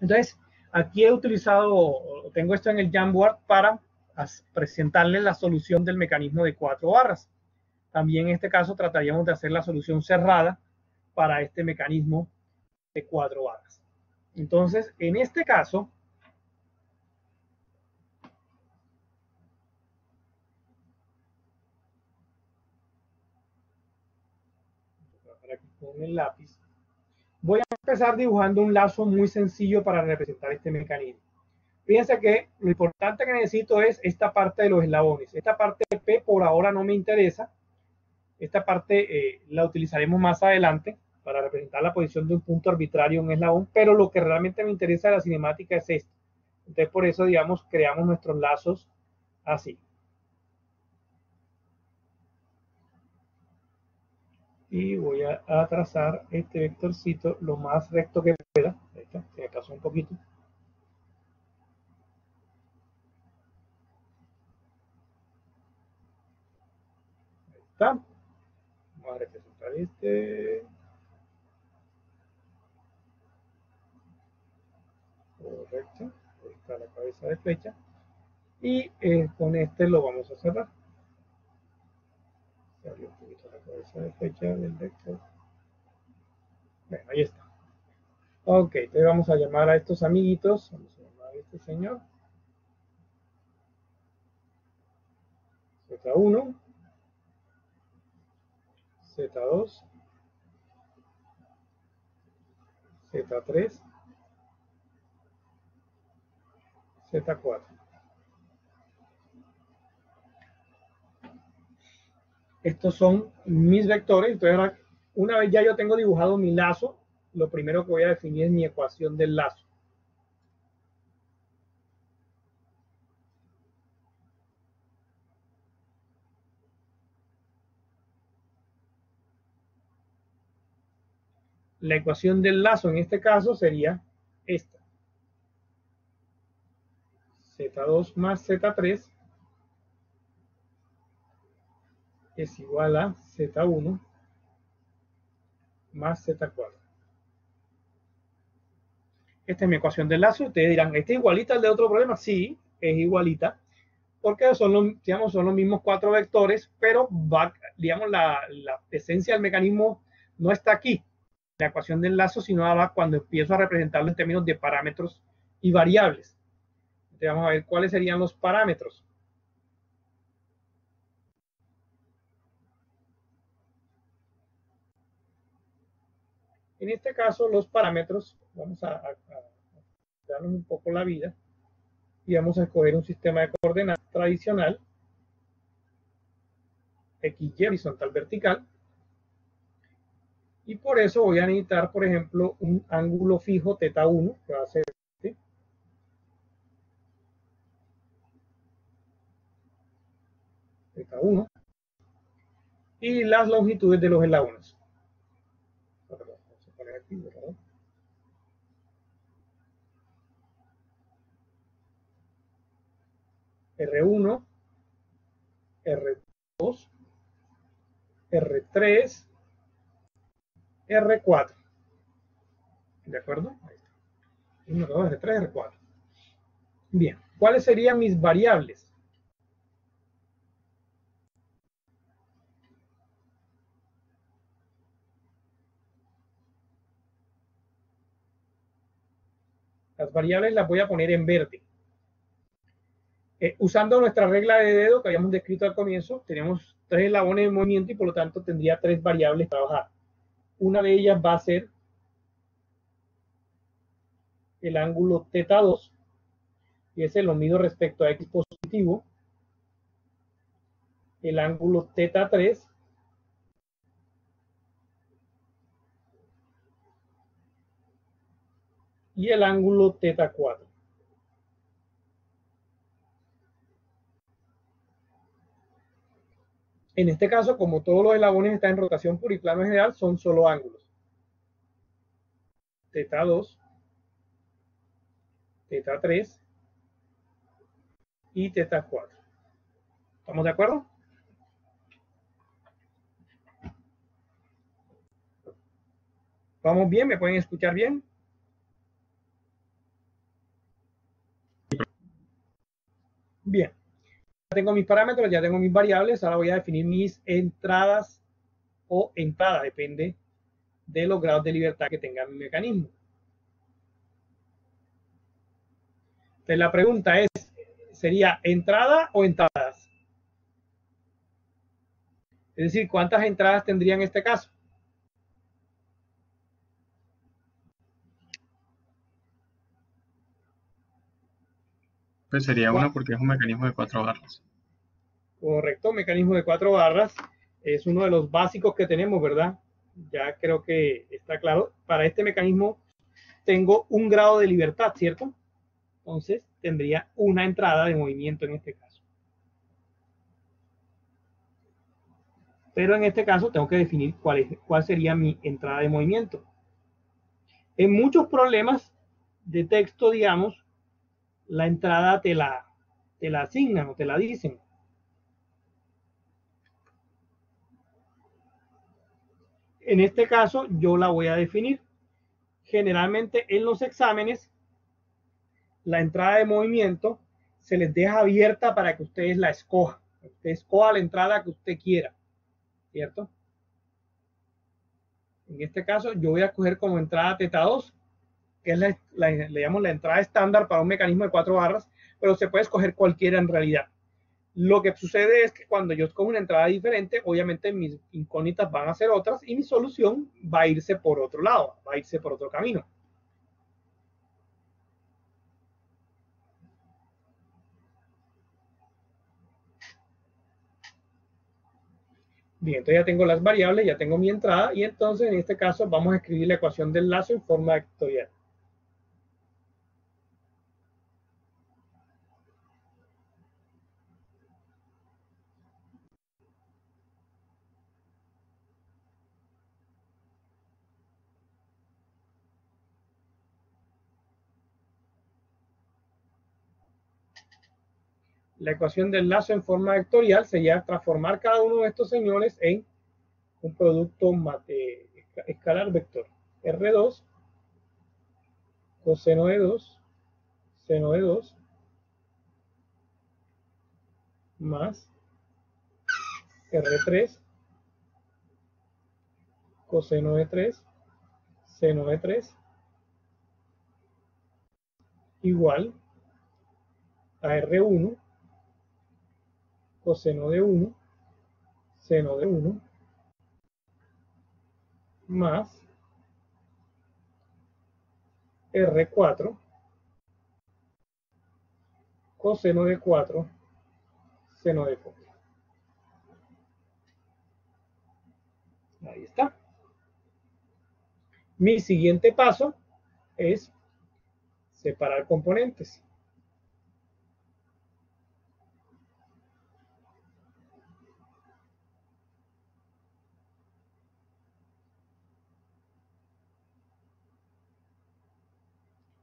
Entonces, aquí he utilizado, tengo esto en el Jamboard para presentarles la solución del mecanismo de 4 barras. También en este caso trataríamos de hacer la solución cerrada para este mecanismo de 4 barras. Entonces, en este caso, aquí con el lápiz, voy a empezar dibujando un lazo muy sencillo para representar este mecanismo. Fíjense que lo importante que necesito es esta parte de los eslabones. Esta parte de P por ahora no me interesa. Esta parte la utilizaremos más adelante para representar la posición de un punto arbitrario en un eslabón, pero lo que realmente me interesa de la cinemática es esto. Entonces, por eso, digamos, creamos nuestros lazos así. Y voy a trazar este vectorcito lo más recto que pueda. Ahí está, se me pasó un poquito. Ahí está. Vamos a representar este. Correcto. Ahí está la cabeza de flecha. Y con este lo vamos a cerrar. Se abrió un poquito la cabeza de flecha del vector. Bueno, ahí está. Ok, entonces vamos a llamar a estos amiguitos. Vamos a llamar a este señor. Z1, Z2, Z3, Z4. Estos son mis vectores. Entonces, ahora, una vez ya yo tengo dibujado mi lazo, lo primero que voy a definir es mi ecuación del lazo. La ecuación del lazo en este caso sería esta. Z2 más Z3 es igual a Z1 más Z4. Esta es mi ecuación del lazo. Ustedes dirán, ¿esta es igualita al de otro problema? Sí, es igualita, porque son los mismos 4 vectores, pero digamos, la esencia del mecanismo no está aquí, la ecuación del lazo, sino va cuando empiezo a representarlo en términos de parámetros y variables. Entonces vamos a ver cuáles serían los parámetros. En este caso, los parámetros, vamos a darnos un poco la vida y vamos a escoger un sistema de coordenadas tradicional, XY, horizontal, vertical, y por eso voy a necesitar, por ejemplo, un ángulo fijo θ1, que va a ser este, θ1, y las longitudes de los eslabones. Vamos a poner aquí, ¿verdad? R1, R2, R3, R4. ¿De acuerdo? Ahí está. 1, 2, R3, R4. Bien, ¿cuáles serían mis variables? Las variables las voy a poner en verde. Usando nuestra regla de dedo que habíamos descrito al comienzo, tenemos 3 eslabones de movimiento y por lo tanto tendría 3 variables para trabajar. Una de ellas va a ser el ángulo θ2, y ese lo mido respecto a x positivo. El ángulo θ3 y el ángulo θ4. En este caso, como todos los eslabones están en rotación pluriplano general, son solo ángulos. θ2, θ3 y θ4. ¿Estamos de acuerdo? ¿Vamos bien? ¿Me pueden escuchar bien? Bien, ya tengo mis parámetros, ya tengo mis variables, ahora voy a definir mis entradas o entrada, depende de los grados de libertad que tenga mi mecanismo. Entonces la pregunta es, ¿sería entrada o entradas? Es decir, ¿cuántas entradas tendría en este caso? Pues sería una porque es un mecanismo de 4 barras. Correcto, mecanismo de 4 barras. Es uno de los básicos que tenemos, ¿verdad? Ya creo que está claro. Para este mecanismo tengo un grado de libertad, ¿cierto? Entonces tendría una entrada de movimiento en este caso. Pero en este caso tengo que definir cuál sería mi entrada de movimiento. En muchos problemas de texto, digamos, la entrada te la asignan o te la dicen. En este caso yo la voy a definir. Generalmente en los exámenes la entrada de movimiento se les deja abierta para que ustedes la escojan. Usted escoja la entrada que usted quiera, ¿cierto? En este caso yo voy a escoger como entrada θ2, que es le llamamos la entrada estándar para un mecanismo de 4 barras, pero se puede escoger cualquiera en realidad. Lo que sucede es que cuando yo escojo una entrada diferente, obviamente mis incógnitas van a ser otras y mi solución va a irse por otro lado, va a irse por otro camino. Bien, entonces ya tengo las variables, ya tengo mi entrada y entonces en este caso vamos a escribir la ecuación del lazo en forma vectorial. La ecuación del lazo en forma vectorial sería transformar cada uno de estos señores en un producto escalar vector. R2, coseno de 2, seno de 2, más R3, coseno de 3, seno de 3, igual a R1, coseno de 1, seno de 1, más R4, coseno de 4, seno de 4. Ahí está. Mi siguiente paso es separar componentes.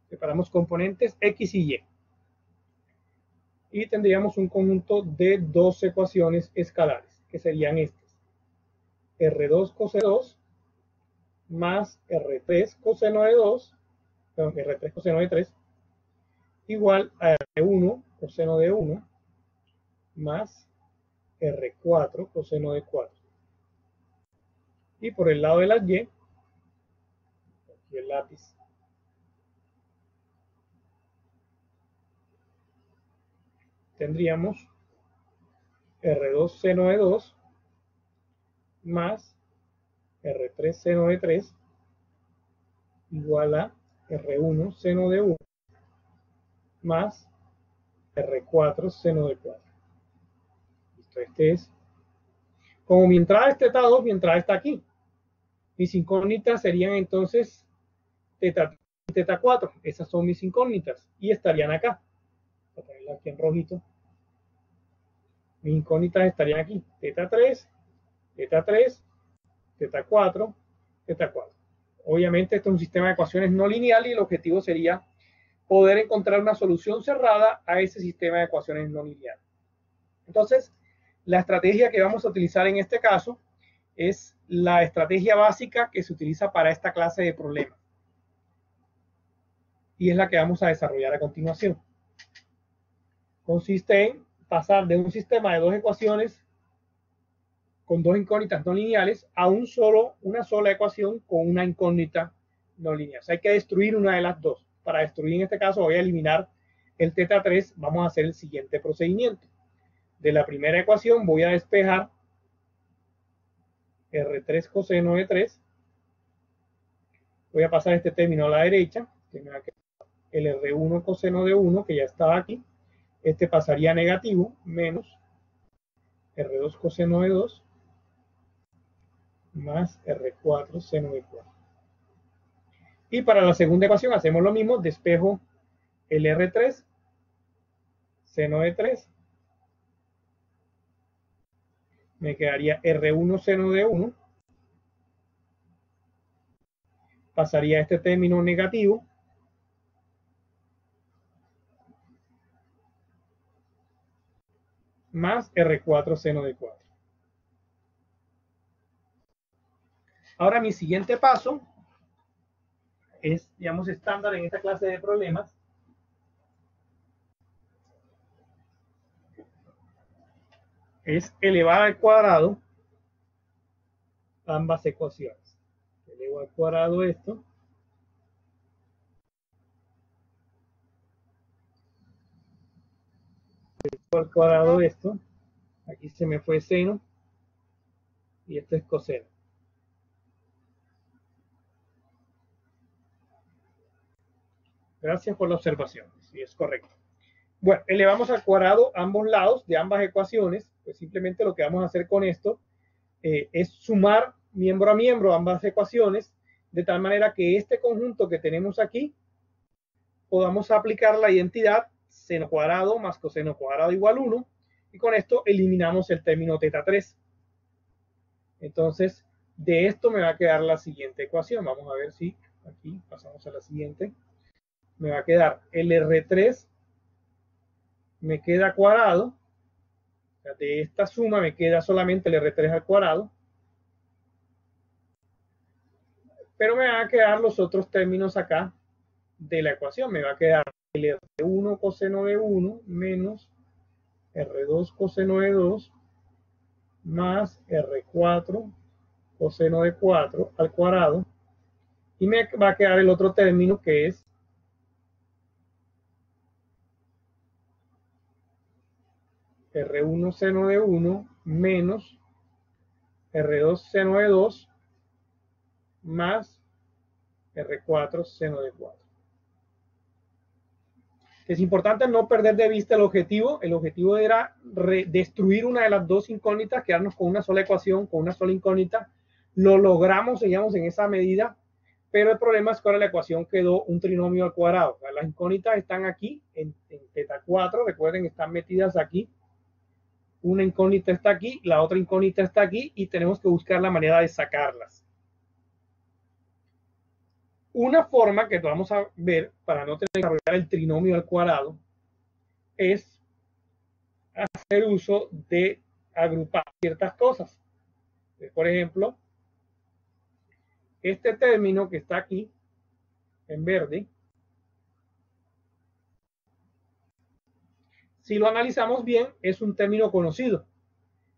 Separamos componentes X y Y. Y tendríamos un conjunto de dos ecuaciones escalares, que serían estas. R2 coseno de 2 más R3 coseno de 2, perdón, R3 coseno de 3, igual a R1 coseno de 1 más R4 coseno de 4. Y por el lado de las Y, aquí el lápiz, tendríamos R2 seno de 2 más R3 seno de 3 igual a R1 seno de 1 más R4 seno de 4. Listo, este es. Como mi entrada es θ2, mi entrada está aquí. Mis incógnitas serían entonces θ3 y θ4. Esas son mis incógnitas y estarían acá. Voy a ponerla aquí en rojito. Mis incógnitas estarían aquí. θ3, θ3, θ4, θ4. Obviamente esto es un sistema de ecuaciones no lineal y el objetivo sería poder encontrar una solución cerrada a ese sistema de ecuaciones no lineal. Entonces, la estrategia que vamos a utilizar en este caso es la estrategia básica que se utiliza para esta clase de problemas. Y es la que vamos a desarrollar a continuación. consiste en pasar de un sistema de dos ecuaciones con dos incógnitas no lineales a una sola ecuación con una incógnita no lineal. O sea, hay que destruir una de las dos. Para destruir, en este caso, voy a eliminar el teta 3. Vamos a hacer el siguiente procedimiento. De la primera ecuación voy a despejar R3 coseno de 3. Voy a pasar este término a la derecha, que me va a quedar el R1 coseno de 1, que ya estaba aquí. Este pasaría a negativo, menos R2 coseno de 2, más R4 seno de 4. Y para la segunda ecuación hacemos lo mismo, despejo el R3 seno de 3, me quedaría R1 seno de 1, pasaría este término negativo, más R4 seno de 4. Ahora mi siguiente paso es, digamos, estándar en esta clase de problemas. Es elevar al cuadrado ambas ecuaciones. Elevo al cuadrado esto. Elevo al cuadrado esto. Aquí se me fue seno. Y esto es coseno. Gracias por la observación. Sí, es correcto. Bueno, elevamos al cuadrado ambos lados de ambas ecuaciones. Pues simplemente lo que vamos a hacer con esto es sumar miembro a miembro ambas ecuaciones, de tal manera que este conjunto que tenemos aquí podamos aplicar la identidad seno cuadrado más coseno cuadrado igual 1, y con esto eliminamos el término teta 3. Entonces, de esto me va a quedar la siguiente ecuación. Vamos a ver si aquí pasamos a la siguiente. Me va a quedar el R3, me queda cuadrado. O sea, de esta suma me queda solamente el R3 al cuadrado. Pero me van a quedar los otros términos acá de la ecuación. Me va a quedar el R1 coseno de 1 menos R2 coseno de 2 más R4 coseno de 4 al cuadrado. Y me va a quedar el otro término que es R1 seno de 1 menos R2 seno de 2 más R4 seno de 4. Es importante no perder de vista el objetivo. El objetivo era destruir una de las dos incógnitas, quedarnos con una sola ecuación, con una sola incógnita. Lo logramos, digamos, en esa medida, pero el problema es que ahora la ecuación quedó un trinomio al cuadrado. O sea, las incógnitas están aquí, en teta 4, recuerden, están metidas aquí. Una incógnita está aquí, la otra incógnita está aquí, y tenemos que buscar la manera de sacarlas. Una forma que vamos a ver para no tener que desarrollar el trinomio al cuadrado es hacer uso de agrupar ciertas cosas. Por ejemplo, este término que está aquí en verde, si lo analizamos bien, es un término conocido.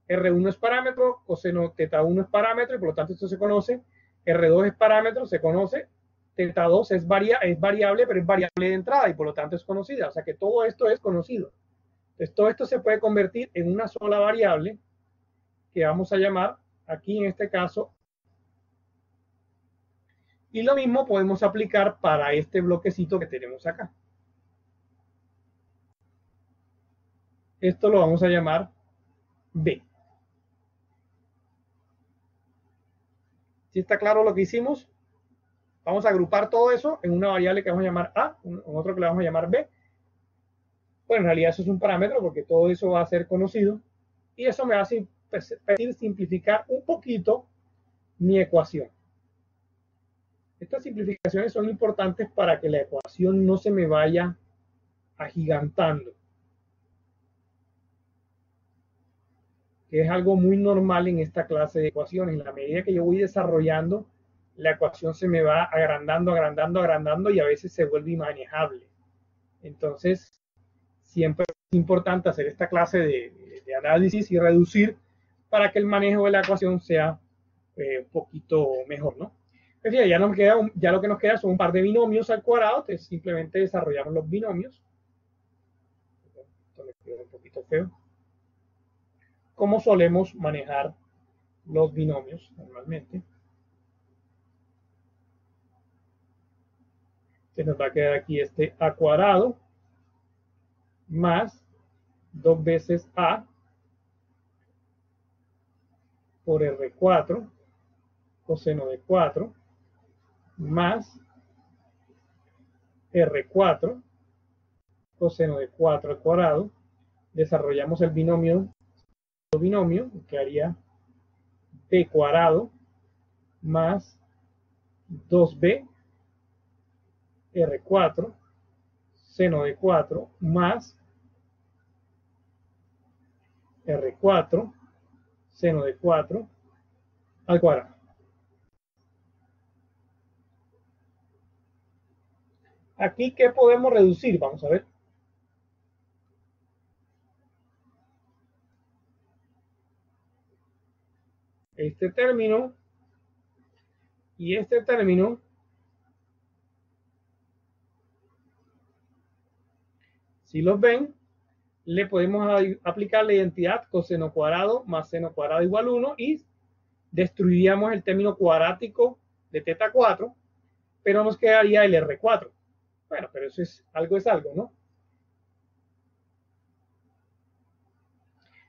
R1 es parámetro, coseno teta 1 es parámetro, y por lo tanto esto se conoce. R2 es parámetro, se conoce. Teta 2 es variable, pero es variable de entrada y por lo tanto es conocida. O sea que todo esto es conocido. Entonces todo esto se puede convertir en una sola variable que vamos a llamar aquí en este caso. Y lo mismo podemos aplicar para este bloquecito que tenemos acá. Esto lo vamos a llamar B. ¿Sí está claro lo que hicimos? Vamos a agrupar todo eso en una variable que vamos a llamar A, en otro que le vamos a llamar B. Bueno, en realidad eso es un parámetro porque todo eso va a ser conocido. Y eso me va a permitir simplificar un poquito mi ecuación. Estas simplificaciones son importantes para que la ecuación no se me vaya agigantando, que es algo muy normal en esta clase de ecuaciones. En la medida que yo voy desarrollando, la ecuación se me va agrandando, agrandando, agrandando y a veces se vuelve inmanejable. Entonces, siempre es importante hacer esta clase de análisis y reducir para que el manejo de la ecuación sea un poquito mejor, ¿no? Es decir, ya lo que nos queda son un par de binomios al cuadrado, entonces simplemente desarrollamos los binomios. Esto me queda un poquito feo. ¿Cómo solemos manejar los binomios normalmente? Entonces nos va a quedar aquí este a cuadrado más 2 veces a por R4 coseno de 4 más R4 coseno de 4 al cuadrado. Desarrollamos el binomio que haría b cuadrado más 2b R4 seno de 4 más R4 seno de 4 al cuadrado. Aquí, ¿qué podemos reducir? Vamos a ver. Este término y este término, si los ven, le podemos aplicar la identidad coseno cuadrado más seno cuadrado igual 1 y destruiríamos el término cuadrático de teta 4, pero nos quedaría el R4. Bueno, pero eso es algo, ¿no?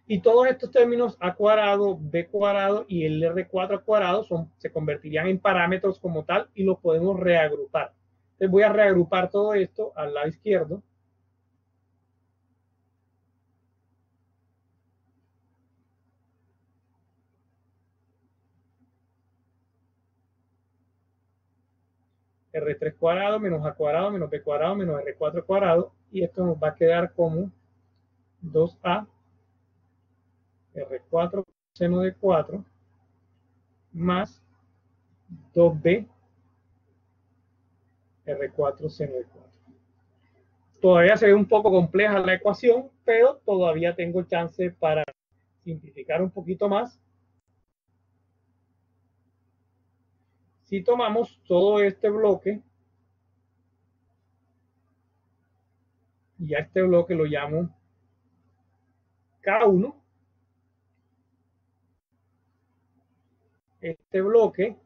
Y todos estos términos a cuadrado, b cuadrado y el R4 al cuadrado se convertirían en parámetros como tal y los podemos reagrupar. Entonces voy a reagrupar todo esto al lado izquierdo. R3 cuadrado menos A cuadrado menos B cuadrado menos R4 cuadrado, y esto nos va a quedar como 2A R4 seno de 4 más 2B R4 seno de 4. Todavía se ve un poco compleja la ecuación, pero todavía tengo chance para simplificar un poquito más. Si tomamos todo este bloque y a este bloque lo llamo K1, este bloque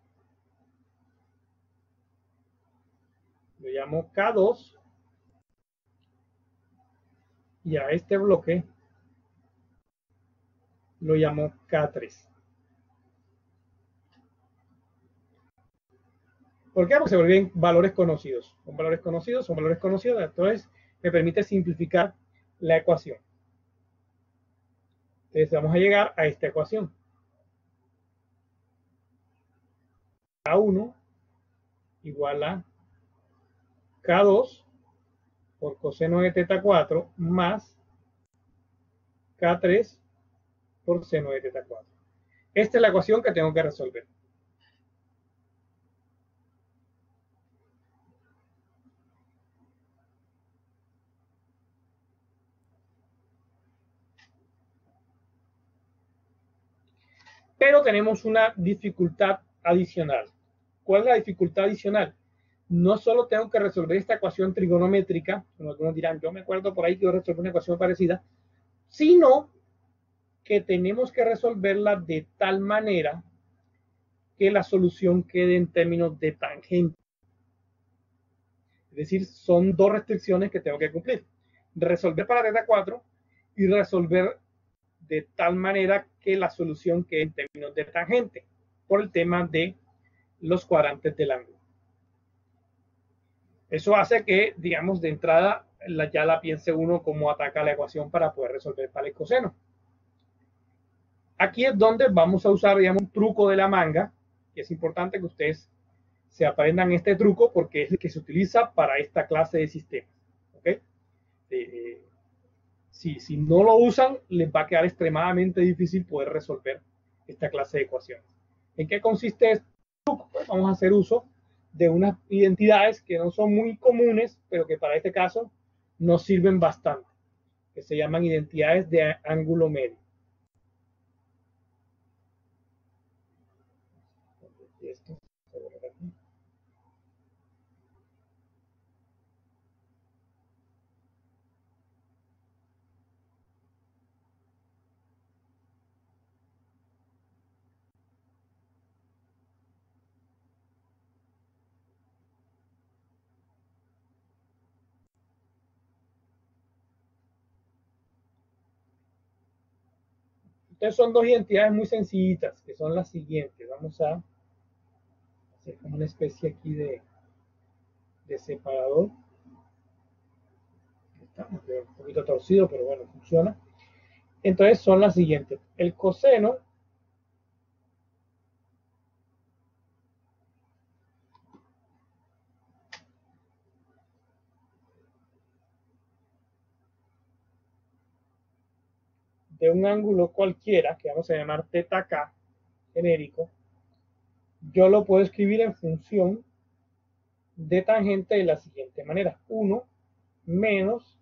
lo llamo K2 y a este bloque lo llamo K3. ¿Por qué? Porque se vuelven valores conocidos. Son valores conocidos, entonces me permite simplificar la ecuación. Entonces vamos a llegar a esta ecuación. K1 igual a K2 por coseno de teta 4 más K3 por seno de teta 4. Esta es la ecuación que tengo que resolver. Pero tenemos una dificultad adicional. ¿Cuál es la dificultad adicional? No solo tengo que resolver esta ecuación trigonométrica, como algunos dirán, yo me acuerdo por ahí que yo resolví una ecuación parecida, sino que tenemos que resolverla de tal manera que la solución quede en términos de tangente. Es decir, son dos restricciones que tengo que cumplir. Resolver para teta 4 y resolver de tal manera que la solución quede en términos de tangente, por el tema de los cuadrantes del ángulo. Eso hace que, digamos, de entrada ya la piense uno cómo ataca la ecuación para poder resolver para el coseno. Aquí es donde vamos a usar, digamos, un truco de la manga, que es importante que ustedes se aprendan este truco porque es el que se utiliza para esta clase de sistemas. ¿Okay? Si no lo usan, les va a quedar extremadamente difícil poder resolver esta clase de ecuaciones. ¿En qué consiste este truco? Pues vamos a hacer uso de unas identidades que no son muy comunes, pero que para este caso nos sirven bastante. que se llaman identidades de ángulo medio. Esto, entonces son dos identidades muy sencillitas, que son las siguientes. Vamos a hacer como una especie aquí de separador. Está un poquito torcido, pero bueno, funciona. Entonces son las siguientes. El coseno de un ángulo cualquiera, que vamos a llamar teta k genérico, yo lo puedo escribir en función de tangente de la siguiente manera. 1 menos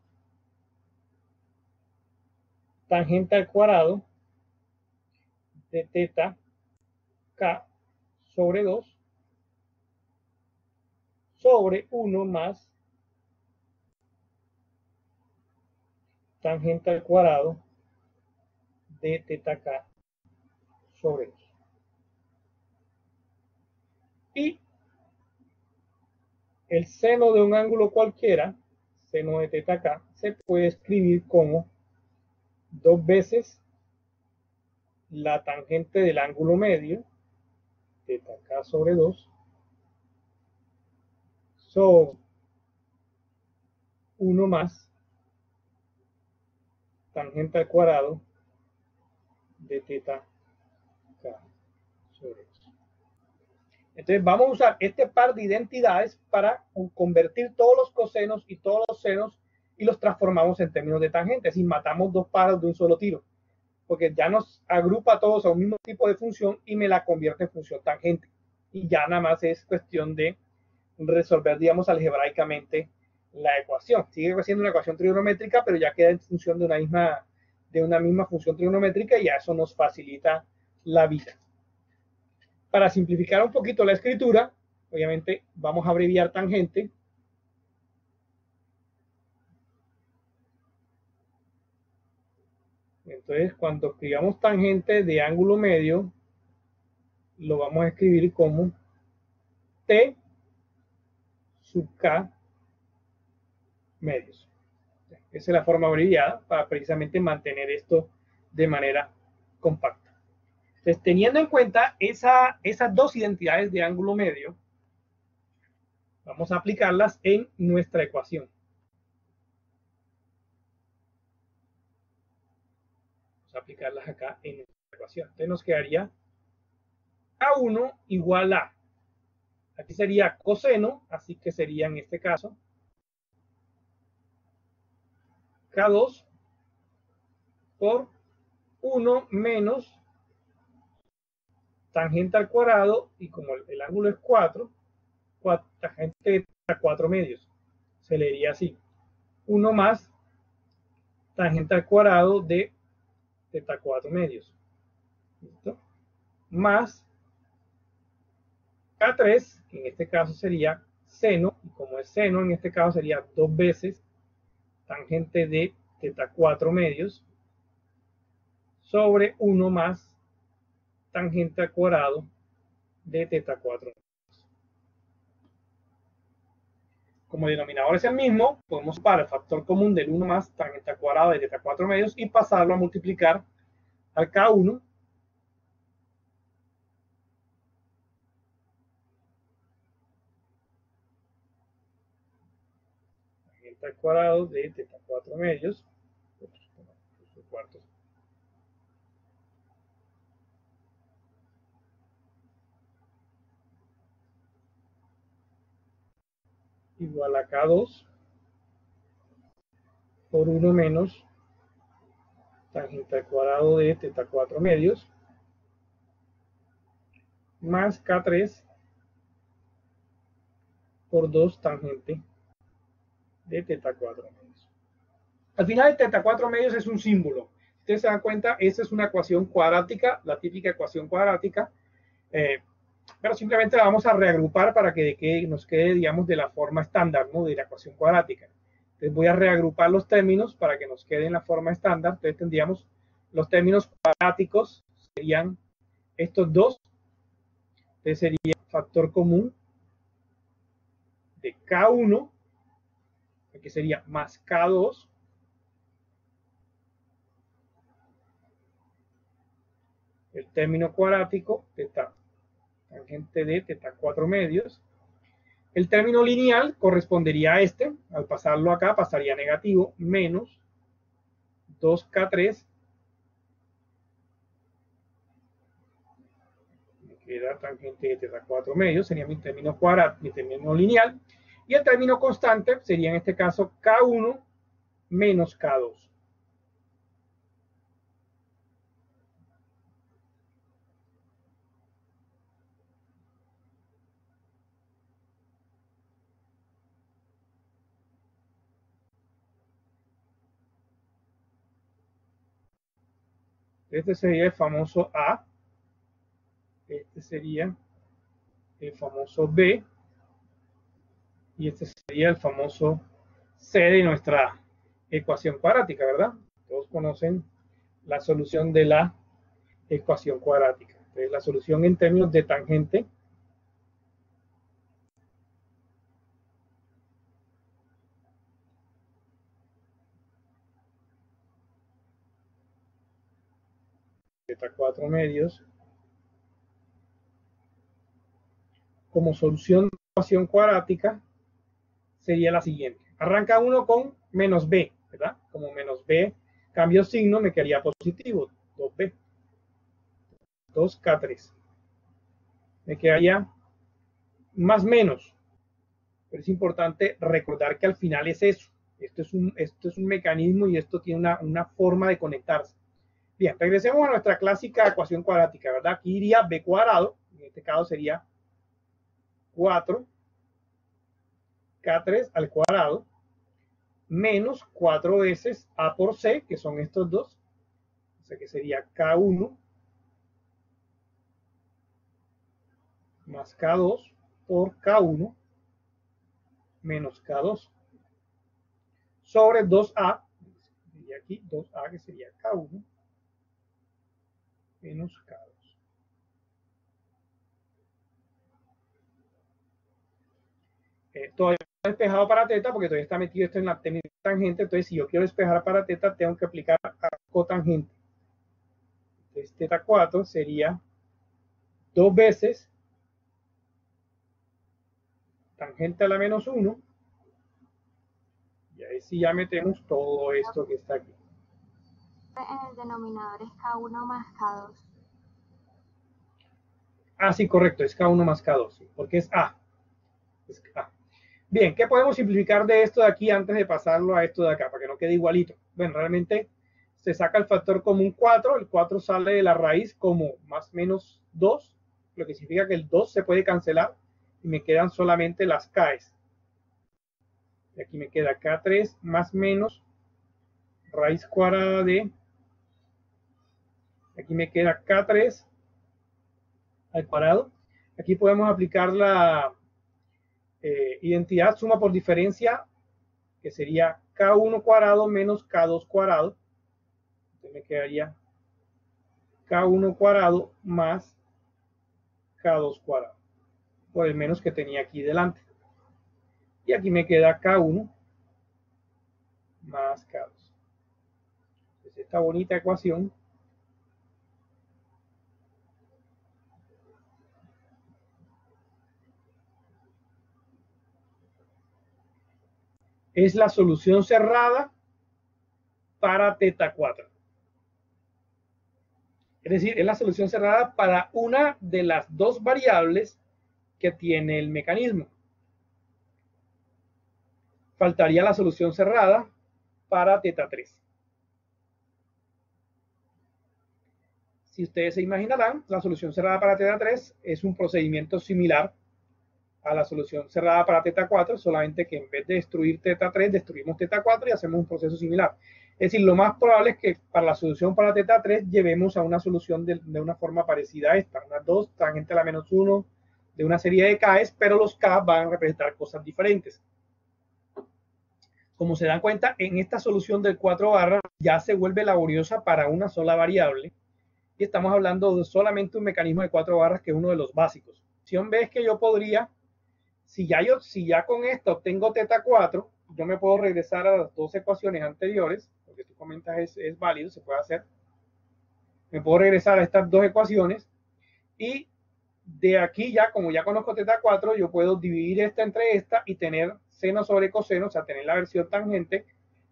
tangente al cuadrado de teta k sobre 2 sobre 1 más tangente al cuadrado de teta k sobre 2. Y el seno de un ángulo cualquiera, seno de teta k, se puede escribir como 2 veces la tangente del ángulo medio, teta k sobre 2, sobre 1 más tangente al cuadrado de teta k sobre 2. Entonces vamos a usar este par de identidades para convertir todos los cosenos y todos los senos y los transformamos en términos de tangentes y matamos dos pájaros de un solo tiro, porque ya nos agrupa a todos a un mismo tipo de función y me la convierte en función tangente. Y ya nada más es cuestión de resolver, digamos, algebraicamente la ecuación. Sigue siendo una ecuación trigonométrica, pero ya queda en función de una misma función trigonométrica y ya eso nos facilita la vida. Para simplificar un poquito la escritura, obviamente vamos a abreviar tangente. Entonces, cuando escribamos tangente de ángulo medio, lo vamos a escribir como T sub K medios. Esa es la forma abreviada para precisamente mantener esto de manera compacta. Entonces, teniendo en cuenta esas dos identidades de ángulo medio, vamos a aplicarlas en nuestra ecuación. Vamos a aplicarlas acá en nuestra ecuación. Entonces nos quedaría A1 igual a, aquí sería coseno, así que sería en este caso K2 por 1 menos tangente al cuadrado, y como el ángulo es 4, tangente a 4 medios. Se leería así. 1 más tangente al cuadrado de teta 4 medios. ¿Listo? Más K3, que en este caso sería seno, y como es seno, en este caso sería 2 veces tangente de teta 4 medios sobre 1 más tangente al cuadrado de teta 4 medios. Como el denominador es el mismo, podemos separar el factor común del 1 más tangente al cuadrado de teta 4 medios y pasarlo a multiplicar al K1 tangente al cuadrado de teta 4 medios igual a K2 por 1 menos tangente al cuadrado de teta 4 medios más K3 por 2 tangente de teta 4 medios. Al final el teta 4 medios es un símbolo. Ustedes se dan cuenta, esa es una ecuación cuadrática, la típica ecuación cuadrática, pero simplemente la vamos a reagrupar para que nos quede, digamos, de la forma estándar, ¿no? De la ecuación cuadrática. Entonces voy a reagrupar los términos para que nos quede en la forma estándar. Entonces tendríamos los términos cuadráticos, serían estos dos. Entonces sería factor común de K1, que sería más K2, el término cuadrático, teta tangente de teta 4 medios. El término lineal correspondería a este, al pasarlo acá pasaría negativo, menos 2K3, me queda tangente de teta 4 medios, sería mi término cuadrático, mi término lineal, y el término constante sería en este caso K1 menos K2. Este sería el famoso A, este sería el famoso B, y este sería el famoso C de nuestra ecuación cuadrática, ¿verdad? Todos conocen la solución de la ecuación cuadrática. Entonces, la solución en términos de tangente teta 4 medios como solución de la ecuación cuadrática sería la siguiente. Arranca uno con menos b, ¿verdad? Como menos b, cambio signo, me quedaría positivo, 2b, 2k3. Me quedaría más menos, pero es importante recordar que al final es eso. Esto es un mecanismo y esto tiene una forma de conectarse. Bien, regresemos a nuestra clásica ecuación cuadrática, ¿verdad? Aquí iría b cuadrado, en este caso sería 4 K3 al cuadrado, menos 4 veces A por C, que son estos dos, o sea que sería K1 más K2 por K1 menos K2 sobre 2A, y aquí 2A que sería K1 menos K2. Todavía no he despejado para teta porque todavía está metido esto en la tangente, entonces si yo quiero despejar para teta tengo que aplicar a cotangente. Entonces teta 4 sería 2 veces tangente a la menos 1, y ahí sí ya metemos todo esto que está aquí. En el denominador es K1 más K2. Ah, sí, correcto, es K1 más K2, porque es A. Es A. Bien, ¿qué podemos simplificar de esto de aquí antes de pasarlo a esto de acá, para que no quede igualito? Bueno, realmente se saca el factor común 4, el 4 sale de la raíz como más menos 2, lo que significa que el 2 se puede cancelar y me quedan solamente las K's. Y aquí me queda K3 más menos raíz cuadrada de, aquí me queda K3 al cuadrado. Aquí podemos aplicar la identidad suma por diferencia, que sería K1 cuadrado menos K2 cuadrado. Entonces me quedaría K1 cuadrado más K2 cuadrado, por el menos que tenía aquí delante. Y aquí me queda K1 más K2. Entonces esta bonita ecuación es la solución cerrada para teta 4. Es decir, es la solución cerrada para una de las dos variables que tiene el mecanismo. Faltaría la solución cerrada para teta 3. Si ustedes se imaginarán, la solución cerrada para teta 3 es un procedimiento similar a la solución cerrada para teta 4, solamente que en vez de destruir teta 3, destruimos teta 4 y hacemos un proceso similar. Es decir, lo más probable es que para la solución para teta 3 llevemos a una solución de una forma parecida a esta, unas 2 tangente a la menos 1 de una serie de Ks, pero los K van a representar cosas diferentes. Como se dan cuenta, en esta solución de 4 barras ya se vuelve laboriosa para una sola variable y estamos hablando de solamente un mecanismo de 4 barras que es uno de los básicos. Si ves que yo podría, si ya con esto obtengo teta 4, yo me puedo regresar a las dos ecuaciones anteriores, lo que tú comentas es válido, se puede hacer. Me puedo regresar a estas dos ecuaciones y de aquí ya, como ya conozco teta 4, yo puedo dividir esta entre esta y tener seno sobre coseno, o sea, tener la versión tangente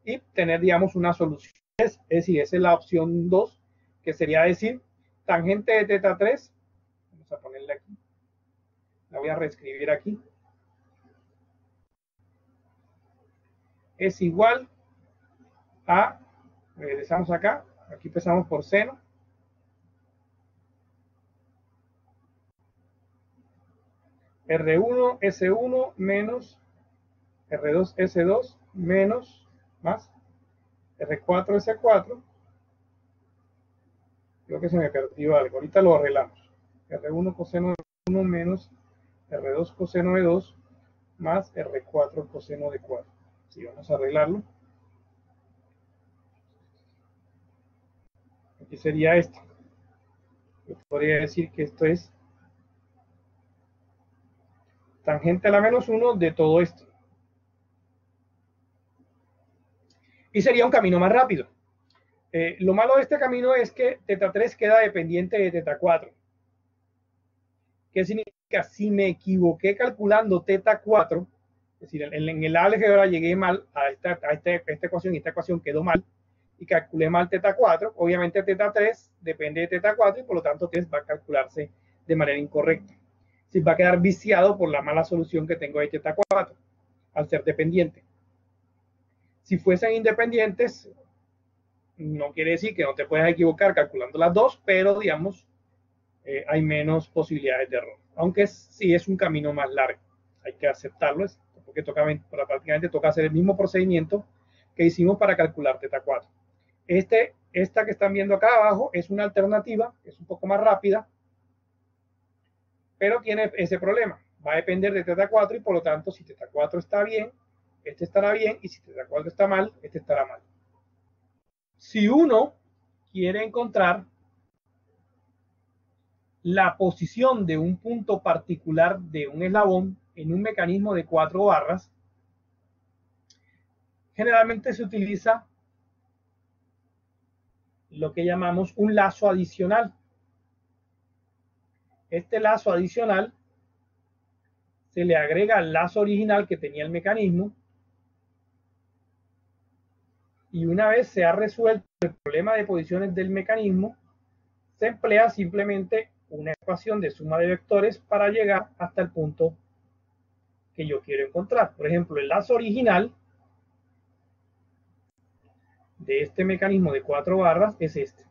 y tener, digamos, una solución. Es decir, esa es la opción 2, que sería decir, tangente de teta 3, vamos a ponerla aquí, la voy a reescribir aquí, es igual a, regresamos acá, aquí empezamos por seno, R1, S1 menos R2, S2 menos más R4, S4. Creo que se me perdió algo. Ahorita lo arreglamos. R1 coseno de 1 menos R2 coseno de 2 más R4 coseno de 4. Sí, vamos a arreglarlo. Aquí sería esto. Yo podría decir que esto es tangente a la menos 1 de todo esto. Y sería un camino más rápido. Lo malo de este camino es que teta 3 queda dependiente de teta 4. ¿Qué significa? Si me equivoqué calculando teta 4, es decir, en el álgebra llegué mal a esta ecuación y esta ecuación quedó mal y calculé mal teta 4, obviamente teta 3 depende de teta 4 y por lo tanto teta va a calcularse de manera incorrecta. Si va a quedar viciado por la mala solución que tengo de teta 4 al ser dependiente. Si fuesen independientes, no quiere decir que no te puedas equivocar calculando las dos, pero digamos, hay menos posibilidades de error. Aunque sí es un camino más largo, hay que aceptarlo, porque prácticamente toca hacer el mismo procedimiento que hicimos para calcular teta 4. Esta que están viendo acá abajo es una alternativa, es un poco más rápida, pero tiene ese problema. Va a depender de teta 4 y por lo tanto, si teta 4 está bien, este estará bien, y si teta 4 está mal, este estará mal. Si uno quiere encontrar la posición de un punto particular de un eslabón en un mecanismo de 4 barras, generalmente se utiliza lo que llamamos un lazo adicional. Este lazo adicional se le agrega al lazo original que tenía el mecanismo y una vez se ha resuelto el problema de posiciones del mecanismo, se emplea simplemente una ecuación de suma de vectores para llegar hasta el punto que yo quiero encontrar. Por ejemplo, el lazo original de este mecanismo de 4 barras es este.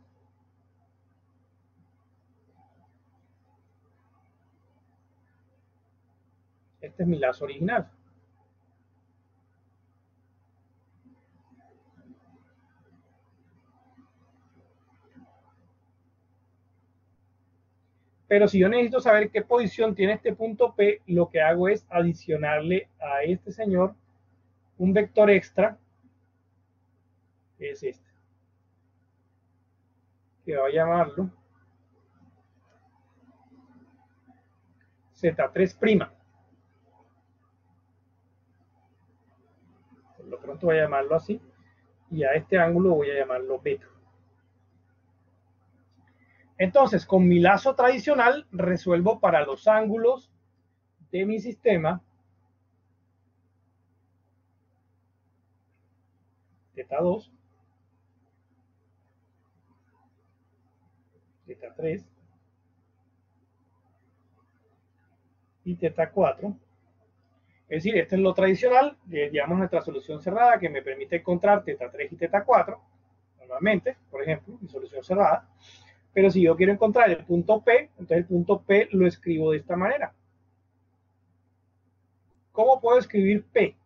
Este es mi lazo original. Pero si yo necesito saber qué posición tiene este punto P, lo que hago es adicionarle a este señor un vector extra, que es este, que voy a llamarlo Z3'. Por lo pronto voy a llamarlo así, y a este ángulo voy a llamarlo beta. Entonces, con mi lazo tradicional resuelvo para los ángulos de mi sistema teta 2, teta 3 y teta 4. Es decir, este es lo tradicional, digamos nuestra solución cerrada que me permite encontrar teta 3 y teta 4, normalmente, por ejemplo, mi solución cerrada. Pero si yo quiero encontrar el punto P, entonces el punto P lo escribo de esta manera. ¿Cómo puedo escribir P?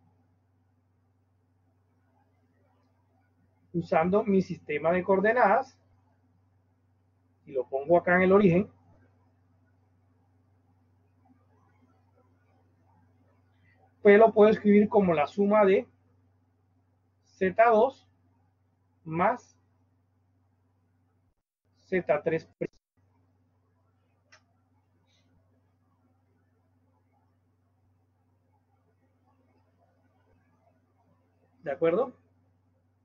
Usando mi sistema de coordenadas, y lo pongo acá en el origen, P lo puedo escribir como la suma de Z2 más Z3'. ¿De acuerdo?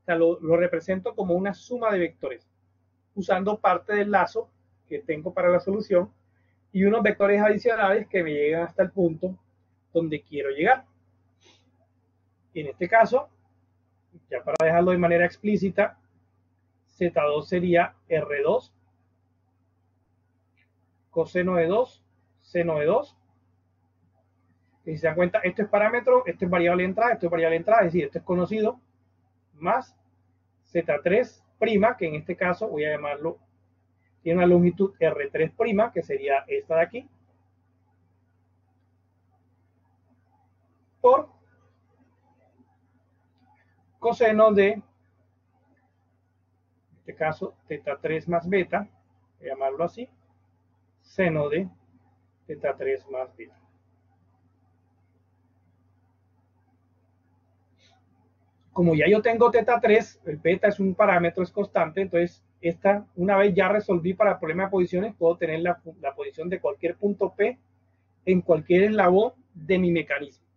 O sea, lo represento como una suma de vectores, usando parte del lazo que tengo para la solución y unos vectores adicionales que me llegan hasta el punto donde quiero llegar. Y en este caso, ya para dejarlo de manera explícita, Z2 sería R2 coseno de 2, seno de 2. Y si se dan cuenta, esto es parámetro, esto es variable de entrada, esto es variable de entrada, es decir, esto es conocido, más Z3', que en este caso voy a llamarlo, tiene una longitud R3', que sería esta de aquí, por coseno de, en este caso, θ3 más beta, voy a llamarlo así, seno de θ3 más beta. Como ya yo tengo θ3, el beta es un parámetro, es constante, entonces esta, una vez ya resolví para el problema de posiciones, puedo tener la posición de cualquier punto P en cualquier eslabón de mi mecanismo.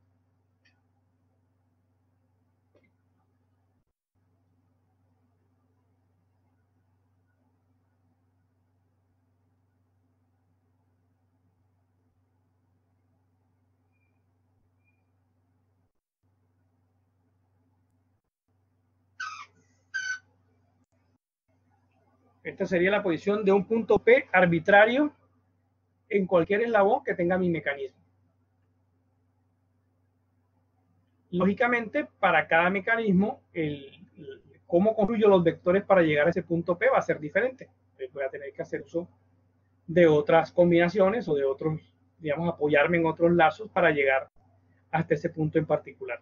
Esta sería la posición de un punto P arbitrario en cualquier eslabón que tenga mi mecanismo. Lógicamente, para cada mecanismo, cómo construyo los vectores para llegar a ese punto P va a ser diferente. Entonces voy a tener que hacer uso de otras combinaciones o de otros, digamos, apoyarme en otros lazos para llegar hasta ese punto en particular.